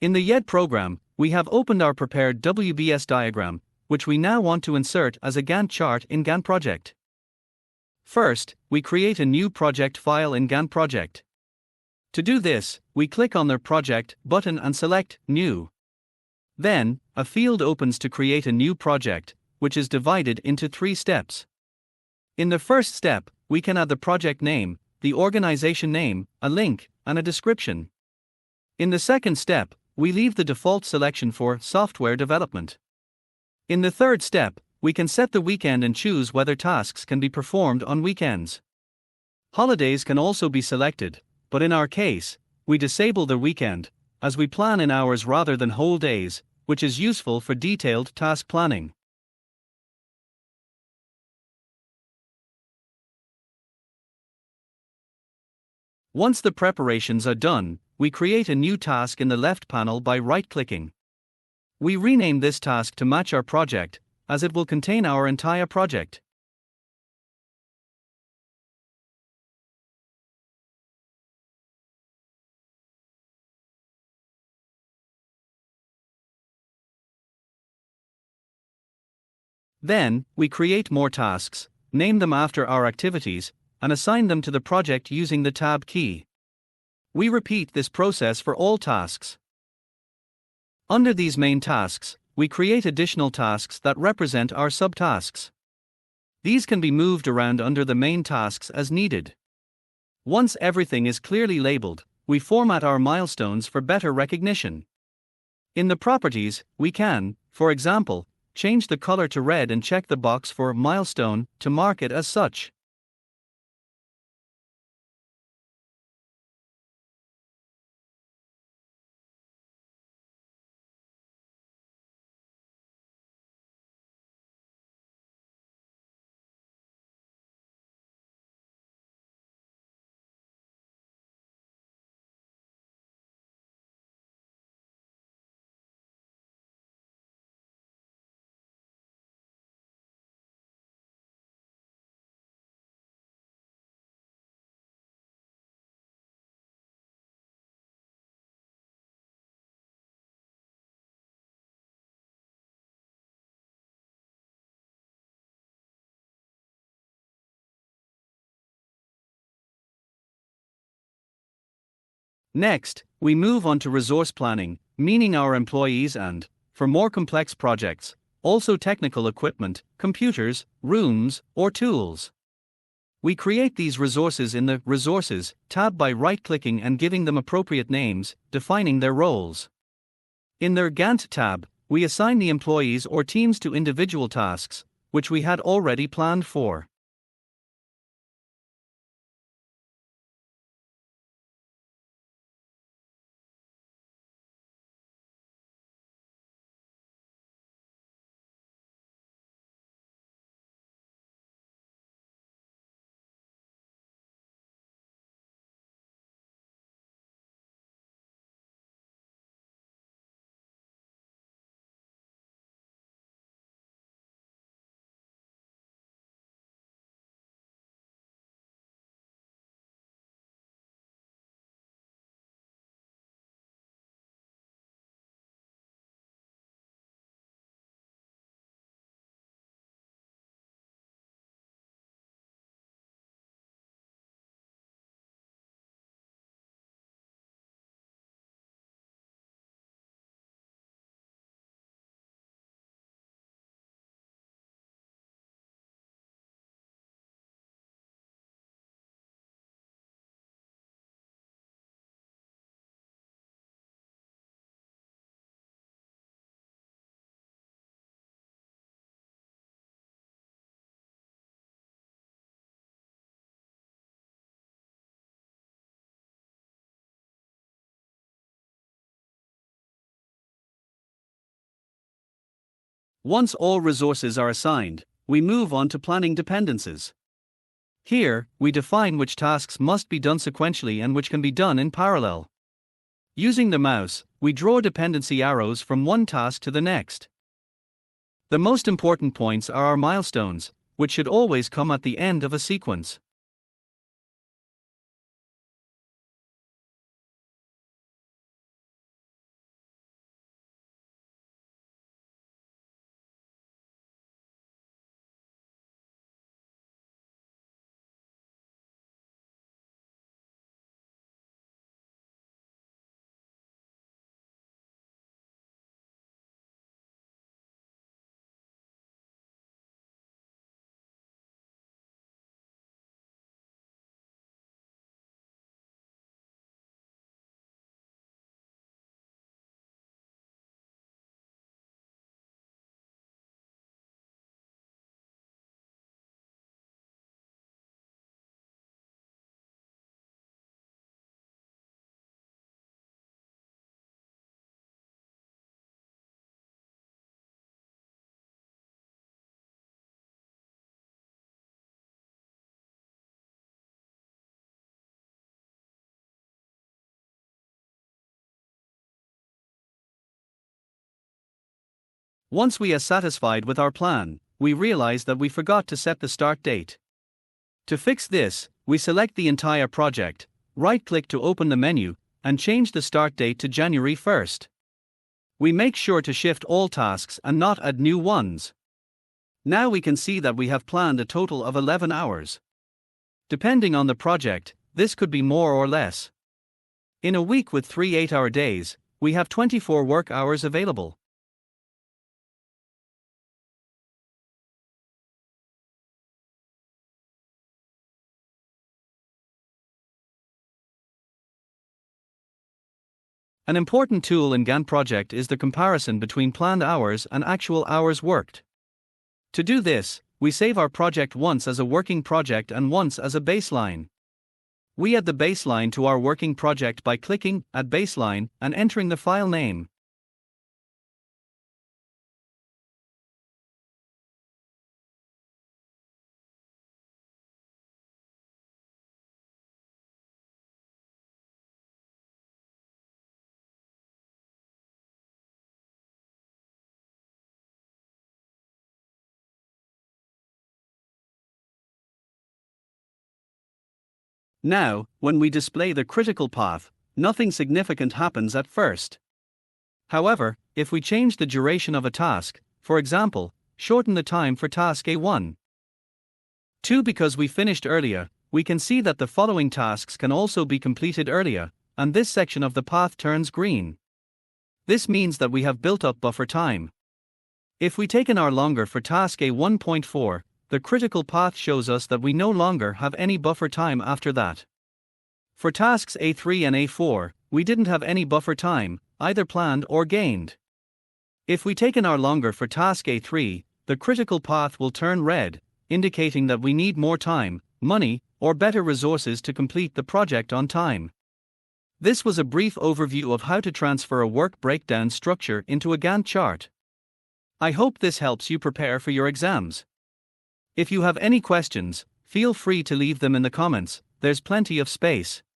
In the YED program, we have opened our prepared WBS diagram, which we now want to insert as a Gantt chart in GanttProject. First, we create a new project file in GanttProject. To do this, we click on the Project button and select New. Then, a field opens to create a new project, which is divided into 3 steps. In the first step, we can add the project name, the organization name, a link, and a description. In the second step, we leave the default selection for software development. In the third step, we can set the weekend and choose whether tasks can be performed on weekends. Holidays can also be selected, but in our case, we disable the weekend, as we plan in hours rather than whole days, which is useful for detailed task planning. Once the preparations are done, we create a new task in the left panel by right-clicking. We rename this task to match our project, as it will contain our entire project. Then, we create more tasks, name them after our activities, and assign them to the project using the Tab key. We repeat this process for all tasks. Under these main tasks, we create additional tasks that represent our subtasks. These can be moved around under the main tasks as needed. Once everything is clearly labeled, we format our milestones for better recognition. In the properties, we can, for example, change the color to red and check the box for milestone to mark it as such. Next, we move on to resource planning, meaning our employees and, for more complex projects, also technical equipment, computers, rooms, or tools. We create these resources in the Resources tab by right-clicking and giving them appropriate names, defining their roles. In the Gantt tab, we assign the employees or teams to individual tasks, which we had already planned for. Once all resources are assigned, we move on to planning dependencies. Here, we define which tasks must be done sequentially and which can be done in parallel. Using the mouse, we draw dependency arrows from one task to the next. The most important points are our milestones, which should always come at the end of a sequence. Once we are satisfied with our plan, we realize that we forgot to set the start date. To fix this, we select the entire project, right-click to open the menu, and change the start date to January 1st. We make sure to shift all tasks and not add new ones. Now we can see that we have planned a total of 11 hours. Depending on the project, this could be more or less. In a week with 3 8-hour days, we have 24 work hours available. An important tool in GanttProject is the comparison between planned hours and actual hours worked. To do this, we save our project once as a working project and once as a baseline. We add the baseline to our working project by clicking Add Baseline and entering the file name. Now, when we display the critical path, nothing significant happens at first. However, if we change the duration of a task, for example, shorten the time for task A1, 2 because we finished earlier, we can see that the following tasks can also be completed earlier, and this section of the path turns green. This means that we have built up buffer time. If we take an hour longer for task A1.4, the critical path shows us that we no longer have any buffer time after that. For tasks A3 and A4, we didn't have any buffer time, either planned or gained. If we take an hour longer for task A3, the critical path will turn red, indicating that we need more time, money, or better resources to complete the project on time. This was a brief overview of how to transfer a work breakdown structure into a Gantt chart. I hope this helps you prepare for your exams. If you have any questions, feel free to leave them in the comments, there's plenty of space.